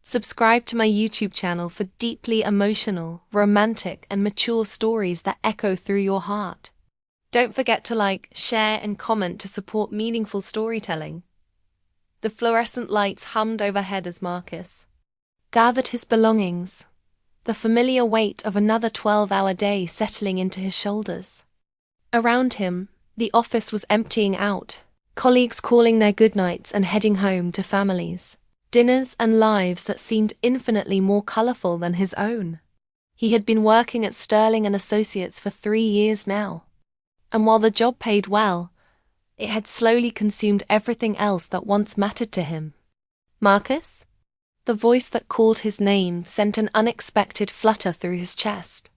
Subscribe to my YouTube channel for deeply emotional, romantic, and mature stories that echo through your heart. Don't forget to like, share, and comment to support meaningful storytelling. The fluorescent lights hummed overhead as Marcus gathered his belongings, the familiar weight of another 12-hour day settling into his shoulders. Around him, the office was emptying out, colleagues calling their goodnights and heading home to families, dinners and lives that seemed infinitely more colorful than his own. He had been working at Sterling and Associates for 3 years now, and while the job paid well, it had slowly consumed everything else that once mattered to him. Marcus? The voice that called his name sent an unexpected flutter through his chest.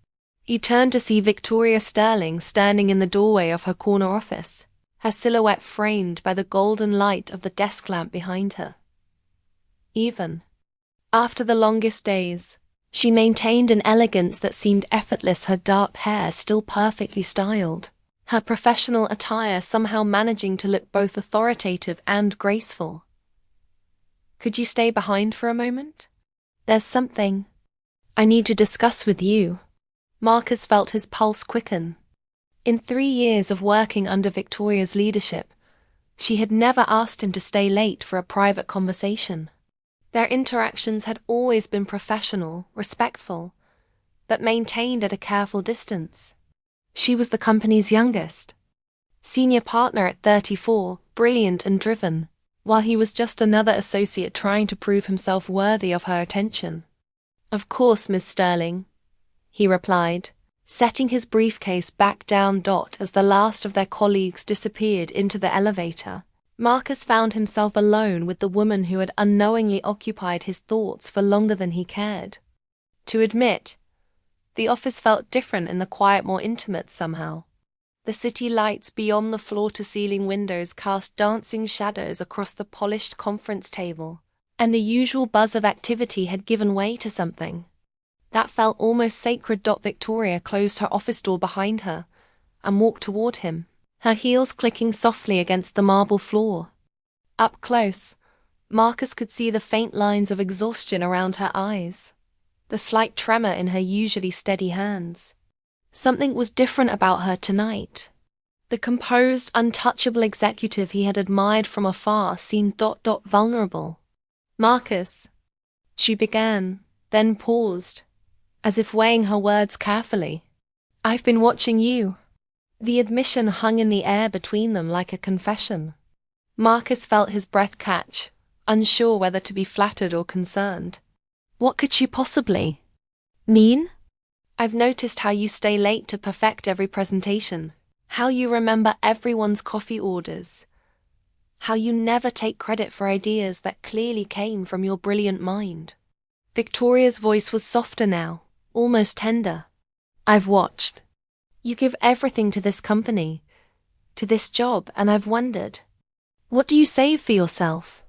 He turned to see Victoria Sterling standing in the doorway of her corner office, her silhouette framed by the golden light of the desk lamp behind her. Even after the longest days, she maintained an elegance that seemed effortless, her dark hair still perfectly styled, her professional attire somehow managing to look both authoritative and graceful. Could you stay behind for a moment? There's something I need to discuss with you. Marcus felt his pulse quicken. In 3 years of working under Victoria's leadership, she had never asked him to stay late for a private conversation. Their interactions had always been professional, respectful, but maintained at a careful distance. She was the company's youngest, senior partner at 34, brilliant and driven, while he was just another associate trying to prove himself worthy of her attention. "Of course, Miss Sterling," he replied, setting his briefcase back down. As the last of their colleagues disappeared into the elevator, Marcus found himself alone with the woman who had unknowingly occupied his thoughts for longer than he cared to admit. The office felt different in the quiet, more intimate somehow. The city lights beyond the floor-to-ceiling windows cast dancing shadows across the polished conference table, and the usual buzz of activity had given way to something that felt almost sacred. Victoria closed her office door behind her and walked toward him, her heels clicking softly against the marble floor. Up close, Marcus could see the faint lines of exhaustion around her eyes, the slight tremor in her usually steady hands. Something was different about her tonight. The composed, untouchable executive he had admired from afar seemed vulnerable. "Marcus," she began, then paused, as if weighing her words carefully. "I've been watching you." The admission hung in the air between them like a confession. Marcus felt his breath catch, unsure whether to be flattered or concerned. What could she possibly mean? "I've noticed how you stay late to perfect every presentation, how you remember everyone's coffee orders, how you never take credit for ideas that clearly came from your brilliant mind." Victoria's voice was softer now, almost tender. "I've watched. You give everything to this company, to this job, and I've wondered, what do you save for yourself?"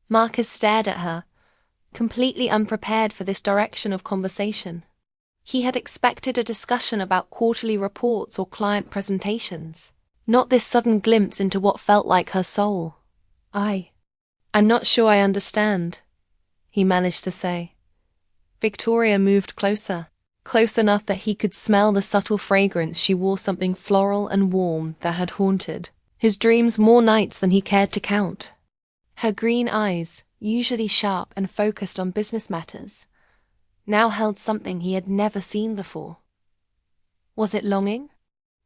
Marcus stared at her, completely unprepared for this direction of conversation. He had expected a discussion about quarterly reports or client presentations, not this sudden glimpse into what felt like her soul. I'm not sure I understand," he managed to say. Victoria moved closer, close enough that he could smell the subtle fragrance. She wore something floral and warm that had haunted his dreams more nights than he cared to count. Her green eyes, usually sharp and focused on business matters, now held something he had never seen before. Was it longing?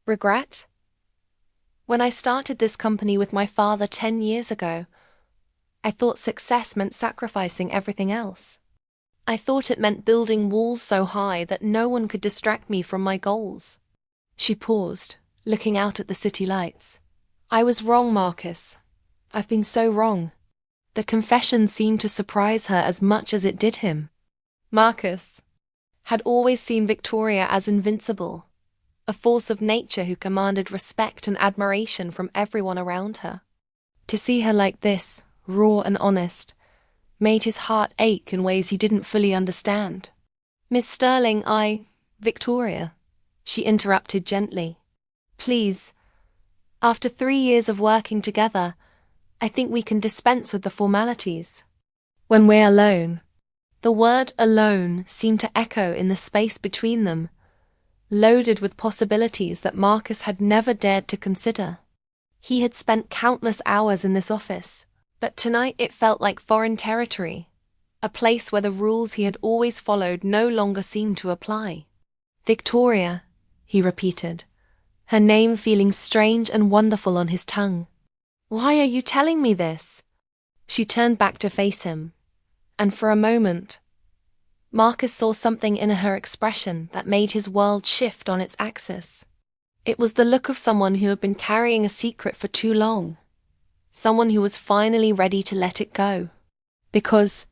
Regret? "When I started this company with my father 10 years ago, I thought success meant sacrificing everything else. I thought it meant building walls so high that no one could distract me from my goals." She paused, looking out at the city lights. "I was wrong, Marcus. I've been so wrong." The confession seemed to surprise her as much as it did him. Marcus had always seen Victoria as invincible, a force of nature who commanded respect and admiration from everyone around her. To see her like this, raw and honest, made his heart ache in ways he didn't fully understand. "Miss Sterling, Victoria," she interrupted gently. "Please, after 3 years of working together, I think we can dispense with the formalities. When we're alone, The word alone seemed to echo in the space between them, loaded with possibilities that Marcus had never dared to consider. He had spent countless hours in this office, but tonight it felt like foreign territory, a place where the rules he had always followed no longer seemed to apply. Victoria, he repeated, her name feeling strange and wonderful on his tongue. Why are you telling me this? She turned back to face him, and for a moment, Marcus saw something in her expression that made his world shift on its axis. It was the look of someone who had been carrying a secret for too long, someone who was finally ready to let it go. Because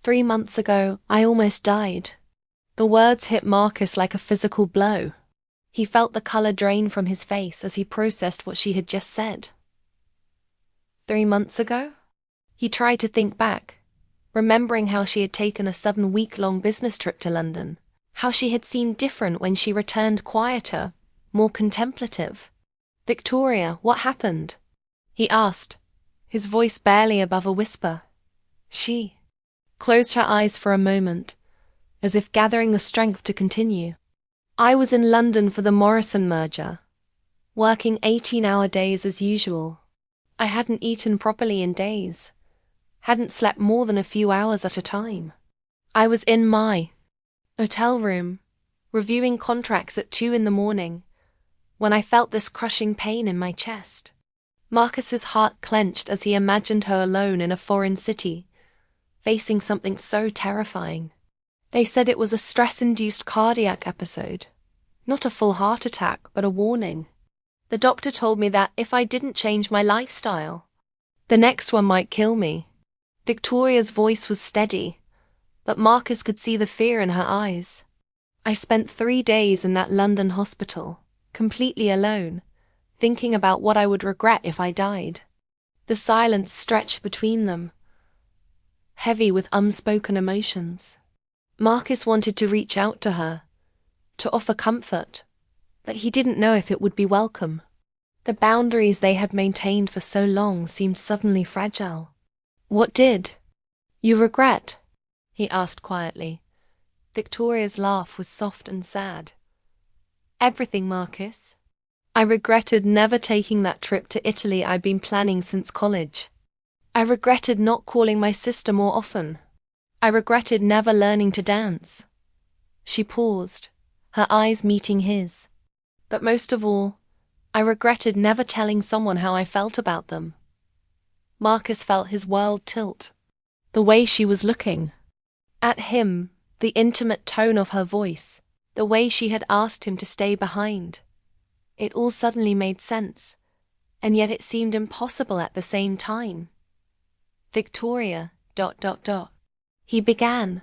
3 months ago, I almost died. The words hit Marcus like a physical blow. He felt the color drain from his face as he processed what she had just said. 3 months ago? He tried to think back, remembering how she had taken a 7-week-long business trip to London, how she had seemed different when she returned, quieter, more contemplative. Victoria, what happened? He asked, his voice barely above a whisper. She closed her eyes for a moment, as if gathering the strength to continue. I was in London for the Morrison merger, working 18-hour days as usual. I hadn't eaten properly in days, hadn't slept more than a few hours at a time. I was in my hotel room, reviewing contracts at 2 a.m, when I felt this crushing pain in my chest. Marcus's heart clenched as he imagined her alone in a foreign city, facing something so terrifying. They said it was a stress-induced cardiac episode, not a full heart attack, but a warning. The doctor told me that if I didn't change my lifestyle, the next one might kill me. Victoria's voice was steady, but Marcus could see the fear in her eyes. I spent 3 days in that London hospital, completely alone, thinking about what I would regret if I died. The silence stretched between them, heavy with unspoken emotions. Marcus wanted to reach out to her, to offer comfort, but he didn't know if it would be welcome. The boundaries they had maintained for so long seemed suddenly fragile. What did you regret? He asked quietly. Victoria's laugh was soft and sad. Everything, Marcus. I regretted never taking that trip to Italy I'd been planning since college. I regretted not calling my sister more often. I regretted never learning to dance. She paused, her eyes meeting his. But most of all, I regretted never telling someone how I felt about them. Marcus felt his world tilt. The way she was looking at him, the intimate tone of her voice, the way she had asked him to stay behind. It all suddenly made sense, and yet it seemed impossible at the same time. Victoria, ... He began,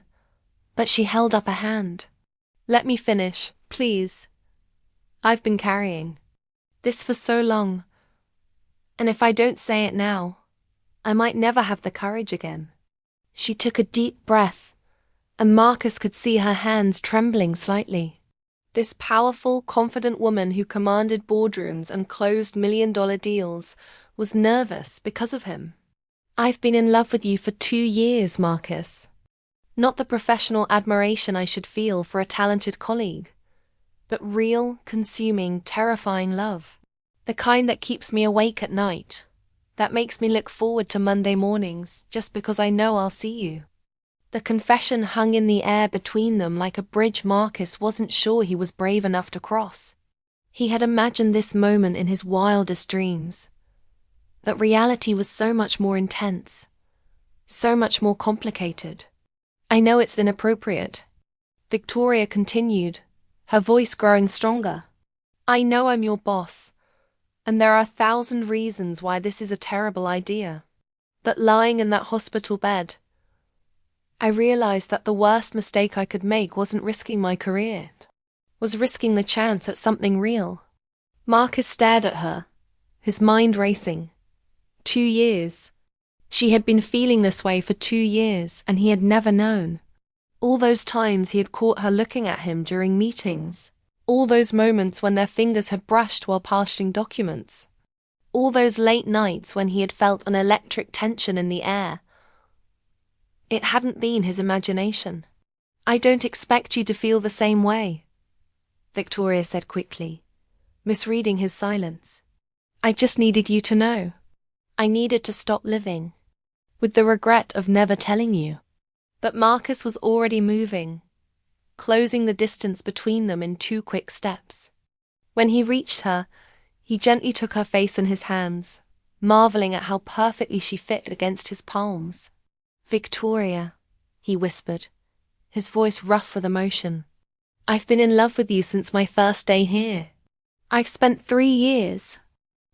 but she held up a hand. Let me finish, please. I've been carrying this for so long, and if I don't say it now, I might never have the courage again. She took a deep breath, and Marcus could see her hands trembling slightly. This powerful, confident woman who commanded boardrooms and closed million-dollar deals was nervous because of him. I've been in love with you for 2 years, Marcus. Not the professional admiration I should feel for a talented colleague, but real, consuming, terrifying love. The kind that keeps me awake at night, that makes me look forward to Monday mornings just because I know I'll see you. The confession hung in the air between them like a bridge Marcus wasn't sure he was brave enough to cross. He had imagined this moment in his wildest dreams, but reality was so much more intense, so much more complicated. I know it's inappropriate, Victoria continued, her voice growing stronger. I know I'm your boss, and there are 1,000 reasons why this is a terrible idea. But lying in that hospital bed, I realized that the worst mistake I could make wasn't risking my career, was risking the chance at something real. Marcus stared at her, his mind racing. 2 years. She had been feeling this way for 2 years, and he had never known. All those times he had caught her looking at him during meetings. All those moments when their fingers had brushed while passing documents. All those late nights when he had felt an electric tension in the air. It hadn't been his imagination. "I don't expect you to feel the same way," Victoria said quickly, misreading his silence. "I just needed you to know. I needed to stop living with the regret of never telling you." But Marcus was already moving, closing the distance between them in 2 quick steps. When he reached her, he gently took her face in his hands, marveling at how perfectly she fit against his palms. "Victoria," he whispered, his voice rough with emotion, "I've been in love with you since my first day here. I've spent 3 years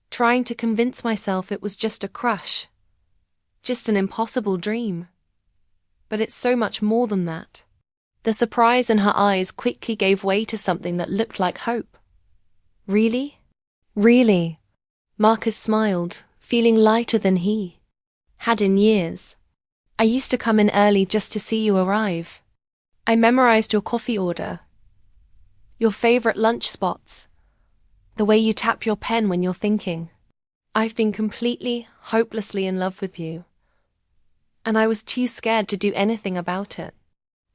trying to convince myself it was just a crush, just an impossible dream. But it's so much more than that." The surprise in her eyes quickly gave way to something that looked like hope. "Really? Really?" Marcus smiled, feeling lighter than he had in years. "I used to come in early just to see you arrive. I memorized your coffee order, your favorite lunch spots, the way you tap your pen when you're thinking. I've been completely, hopelessly in love with you, and I was too scared to do anything about it."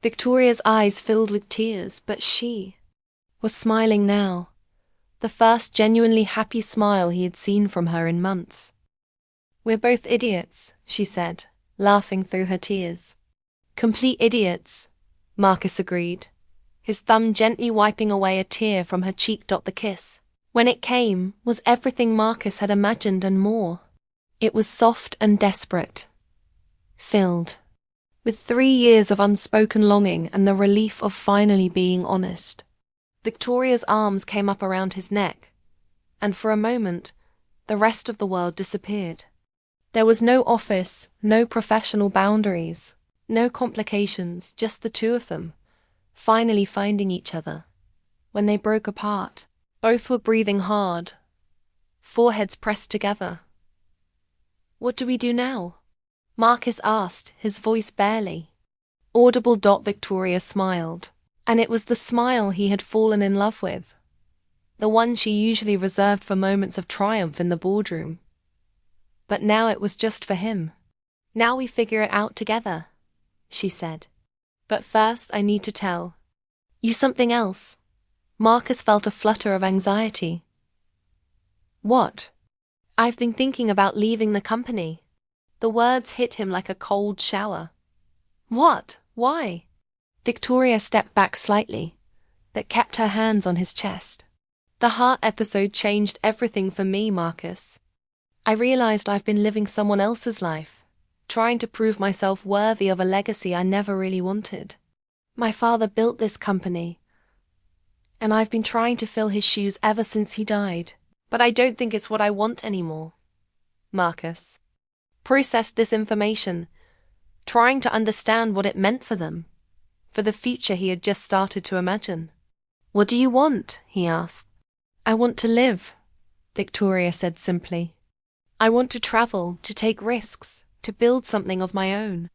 Victoria's eyes filled with tears, but she was smiling now, the first genuinely happy smile he had seen from her in months. "We're both idiots," she said, laughing through her tears. "Complete idiots," Marcus agreed, his thumb gently wiping away a tear from her cheek. The kiss, when it came, was everything Marcus had imagined and more. It was soft and desperate, filled with 3 years of unspoken longing and the relief of finally being honest. Victoria's arms came up around his neck, and for a moment, the rest of the world disappeared. There was no office, no professional boundaries, no complications, just the two of them, finally finding each other. When they broke apart, both were breathing hard, foreheads pressed together. "What do we do now?" Marcus asked, his voice barely audible. Victoria smiled, and it was the smile he had fallen in love with, the one she usually reserved for moments of triumph in the boardroom. But now it was just for him. "Now we figure it out together," she said. "But first I need to tell you something else." Marcus felt a flutter of anxiety. "What?" "I've been thinking about leaving the company." The words hit him like a cold shower. "What? Why?" Victoria stepped back slightly, but kept her hands on his chest. "The heart episode changed everything for me, Marcus. I realized I've been living someone else's life, trying to prove myself worthy of a legacy I never really wanted. My father built this company, and I've been trying to fill his shoes ever since he died. But I don't think it's what I want anymore." Marcus processed this information, trying to understand what it meant for them, for the future he had just started to imagine. "What do you want?" he asked. "I want to live," Victoria said simply. "I want to travel, to take risks, to build something of my own.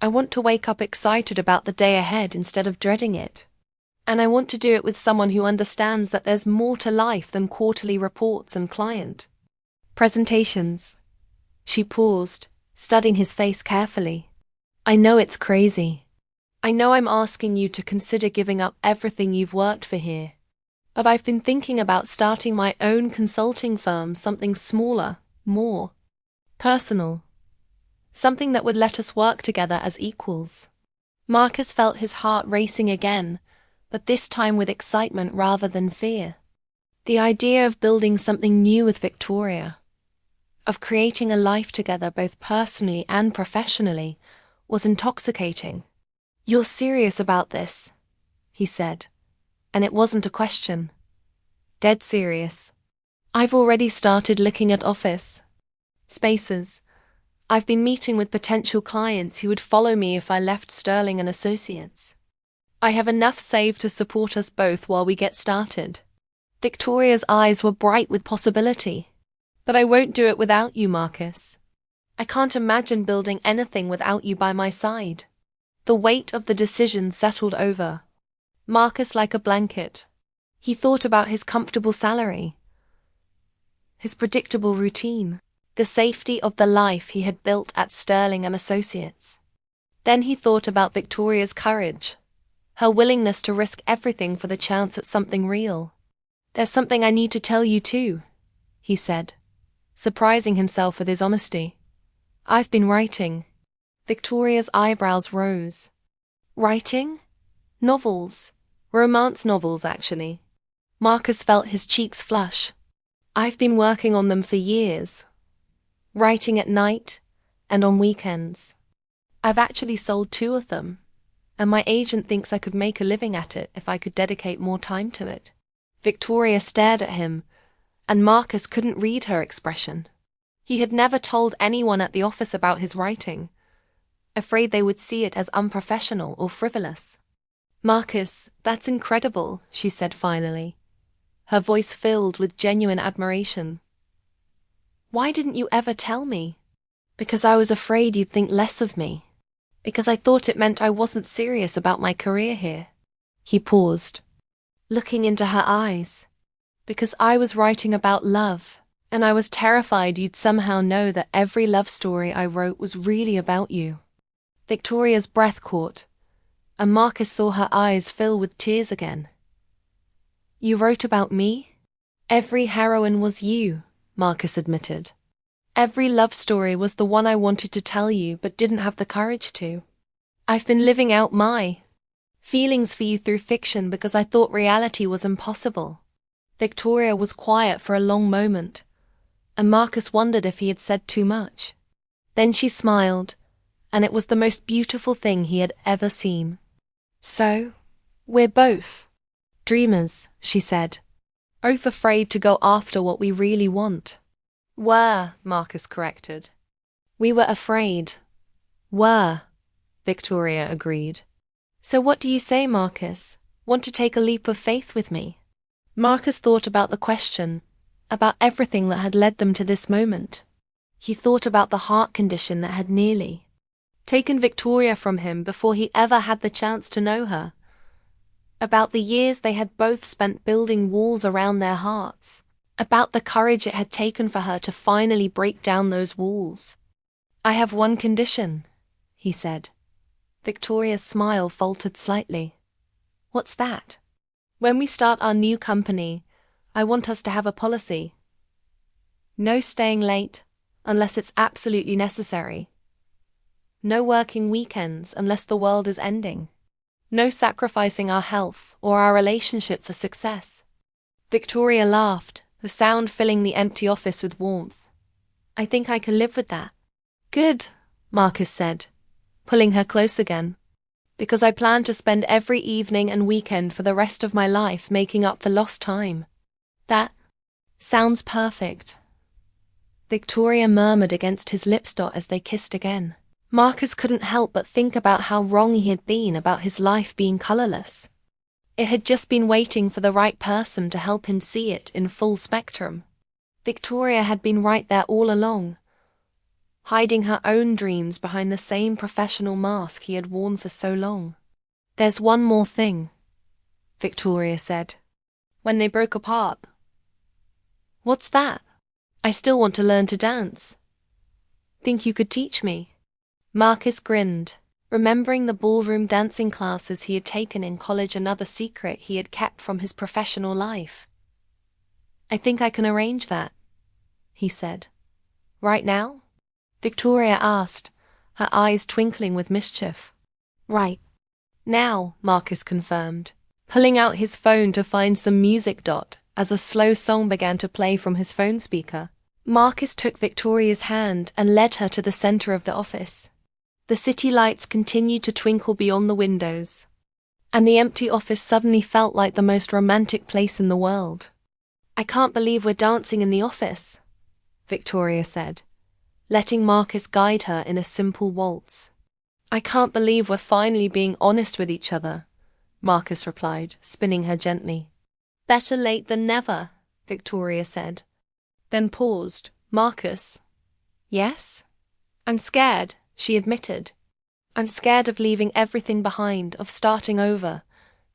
I want to wake up excited about the day ahead instead of dreading it. And I want to do it with someone who understands that there's more to life than quarterly reports and client presentations." She paused, studying his face carefully. "I know it's crazy. I know I'm asking you to consider giving up everything you've worked for here. But I've been thinking about starting my own consulting firm, something smaller, more personal. Something that would let us work together as equals." Marcus felt his heart racing again, but this time with excitement rather than fear. The idea of building something new with Victoria, of creating a life together both personally and professionally, was intoxicating. "You're serious about this," he said, and it wasn't a question. "Dead serious. I've already started looking at office spaces. I've been meeting with potential clients who would follow me if I left Sterling and Associates. I have enough saved to support us both while we get started." Victoria's eyes were bright with possibility. "But I won't do it without you, Marcus. I can't imagine building anything without you by my side." The weight of the decision settled over Marcus like a blanket. He thought about his comfortable salary, his predictable routine, the safety of the life he had built at Sterling and Associates. Then he thought about Victoria's courage, her willingness to risk everything for the chance at something real. "There's something I need to tell you too," he said, surprising himself with his honesty. "I've been writing." Victoria's eyebrows rose. "Writing? Novels? Romance novels, actually." Marcus felt his cheeks flush. "I've been working on them for years. Writing at night and on weekends. I've actually sold 2 of them, and my agent thinks I could make a living at it if I could dedicate more time to it." Victoria stared at him, and Marcus couldn't read her expression. He had never told anyone at the office about his writing, afraid they would see it as unprofessional or frivolous. "Marcus, that's incredible," she said finally, her voice filled with genuine admiration. "Why didn't you ever tell me?" "Because I was afraid you'd think less of me. Because I thought it meant I wasn't serious about my career here." He paused, looking into her eyes. "Because I was writing about love, and I was terrified you'd somehow know that every love story I wrote was really about you." Victoria's breath caught, and Marcus saw her eyes fill with tears again. "You wrote about me?" "Every heroine was you," Marcus admitted. "Every love story was the one I wanted to tell you but didn't have the courage to. I've been living out my feelings for you through fiction because I thought reality was impossible." Victoria was quiet for a long moment, and Marcus wondered if he had said too much. Then she smiled, and it was the most beautiful thing he had ever seen. "So, we're both dreamers," she said, "both afraid to go after what we really want." "Were," Marcus corrected. "We were afraid." "Were," Victoria agreed. "So what do you say, Marcus? Want to take a leap of faith with me?" Marcus thought about the question, about everything that had led them to this moment. He thought about the heart condition that had nearly taken Victoria from him before he ever had the chance to know her. About the years they had both spent building walls around their hearts. About the courage it had taken for her to finally break down those walls. "I have one condition," he said. Victoria's smile faltered slightly. "What's that?" "When we start our new company, I want us to have a policy. No staying late, unless it's absolutely necessary. No working weekends unless the world is ending. No sacrificing our health or our relationship for success." Victoria laughed, the sound filling the empty office with warmth. "I think I can live with that." "Good," Marcus said, pulling her close again. "Because I plan to spend every evening and weekend for the rest of my life making up for lost time." "That sounds perfect," Victoria murmured against his lips as they kissed again. Marcus couldn't help but think about how wrong he had been about his life being colorless. It had just been waiting for the right person to help him see it in full spectrum. Victoria had been right there all along, hiding her own dreams behind the same professional mask he had worn for so long. "There's one more thing," Victoria said, when they broke apart. "What's that?" "I still want to learn to dance. Think you could teach me?" Marcus grinned, remembering the ballroom dancing classes he had taken in college, another secret he had kept from his professional life. "I think I can arrange that," he said. "Right now?" Victoria asked, her eyes twinkling with mischief. "Right now," Marcus confirmed, pulling out his phone to find some music. As a slow song began to play from his phone speaker, Marcus took Victoria's hand and led her to the center of the office. The city lights continued to twinkle beyond the windows, and the empty office suddenly felt like the most romantic place in the world. "I can't believe we're dancing in the office," Victoria said, letting Marcus guide her in a simple waltz. "I can't believe we're finally being honest with each other," Marcus replied, spinning her gently. "Better late than never," Victoria said, then paused. "Marcus." "Yes?" "I'm scared," she admitted. "I'm scared of leaving everything behind, of starting over,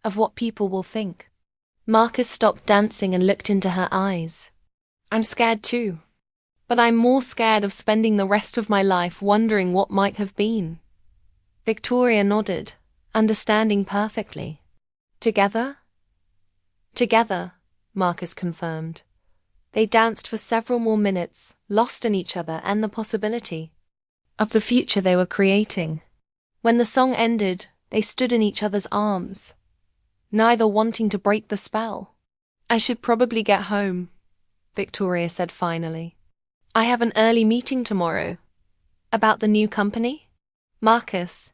of what people will think." Marcus stopped dancing and looked into her eyes. "I'm scared too. But I'm more scared of spending the rest of my life wondering what might have been." Victoria nodded, understanding perfectly. Together? Together, Marcus confirmed. They danced for several more minutes, lost in each other and the possibility of the future they were creating. When the song ended, they stood in each other's arms, neither wanting to break the spell. I should probably get home, Victoria said finally. I have an early meeting tomorrow. About the new company? Marcus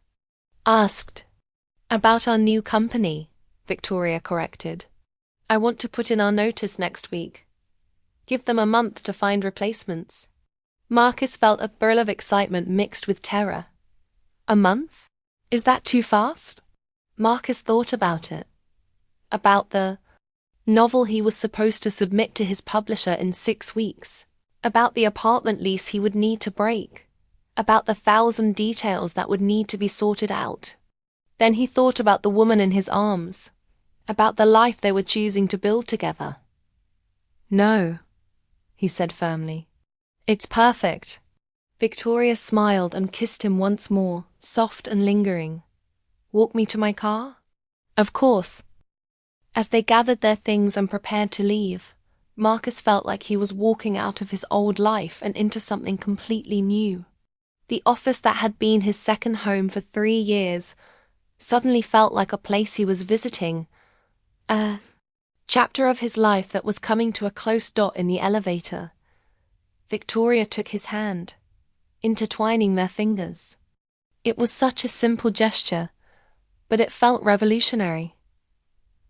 asked. About our new company, Victoria corrected. I want to put in our notice next week. Give them a month to find replacements. Marcus felt a thrill of excitement mixed with terror. A month? Is that too fast? Marcus thought about it. About the novel he was supposed to submit to his publisher in 6 weeks. About the apartment lease he would need to break. About the 1,000 details that would need to be sorted out. Then he thought about the woman in his arms. About the life they were choosing to build together. No, he said firmly. It's perfect. Victoria smiled and kissed him once more, soft and lingering. Walk me to my car? Of course. As they gathered their things and prepared to leave, Marcus felt like he was walking out of his old life and into something completely new. The office that had been his second home for 3 years suddenly felt like a place he was visiting, a chapter of his life that was coming to a close dot in the elevator. Victoria took his hand, intertwining their fingers. It was such a simple gesture, but it felt revolutionary.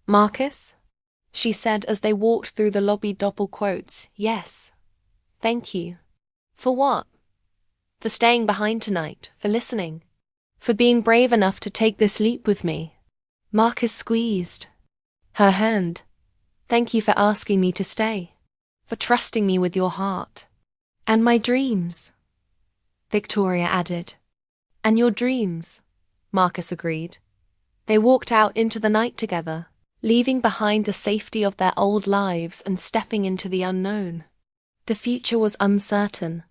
Marcus? She said as they walked through the lobby. Double quotes. Yes. Thank you. For what? For staying behind tonight, for listening, for being brave enough to take this leap with me. Marcus squeezed her hand. Thank you for asking me to stay, for trusting me with your heart. And my dreams, Victoria added. And your dreams, Marcus agreed. They walked out into the night together, leaving behind the safety of their old lives and stepping into the unknown. The future was uncertain,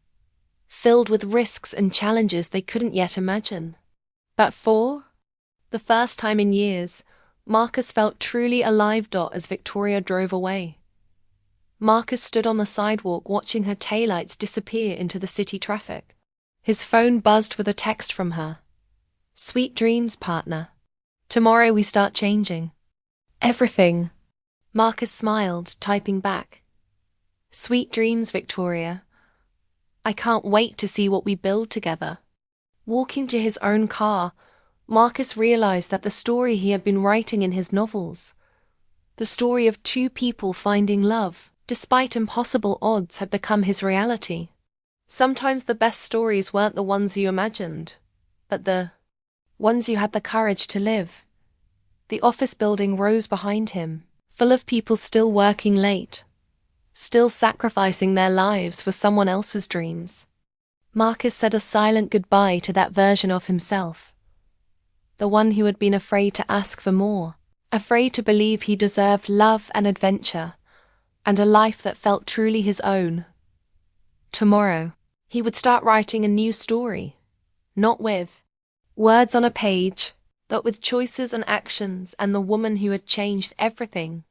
filled with risks and challenges they couldn't yet imagine. But for the first time in years, Marcus felt truly alive. As Victoria drove away. Marcus stood on the sidewalk watching her taillights disappear into the city traffic. His phone buzzed with a text from her. Sweet dreams, partner. Tomorrow we start changing everything. Marcus smiled, typing back. Sweet dreams, Victoria. I can't wait to see what we build together. Walking to his own car, Marcus realized that the story he had been writing in his novels, the story of 2 people finding love, despite impossible odds, had become his reality. Sometimes the best stories weren't the ones you imagined, but the ones you had the courage to live. The office building rose behind him, full of people still working late, still sacrificing their lives for someone else's dreams. Marcus said a silent goodbye to that version of himself, the one who had been afraid to ask for more, afraid to believe he deserved love and adventure, and a life that felt truly his own. Tomorrow, he would start writing a new story, not with words on a page, but with choices and actions and the woman who had changed everything,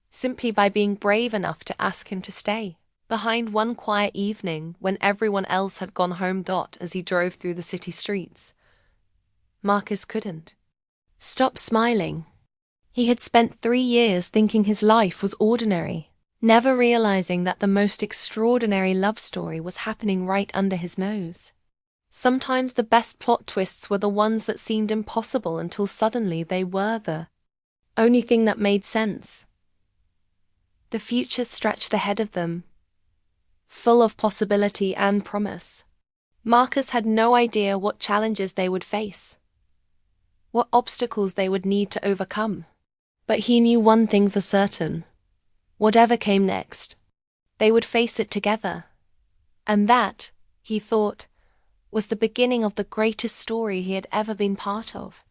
simply by being brave enough to ask him to stay. Behind one quiet evening when everyone else had gone home. As he drove through the city streets, Marcus couldn't stop smiling. He had spent 3 years thinking his life was ordinary, never realizing that the most extraordinary love story was happening right under his nose. Sometimes the best plot twists were the ones that seemed impossible until suddenly they were the only thing that made sense. The future stretched ahead of them, full of possibility and promise. Marcus had no idea what challenges they would face, what obstacles they would need to overcome. But he knew one thing for certain. Whatever came next, they would face it together. And that, he thought, was the beginning of the greatest story he had ever been part of.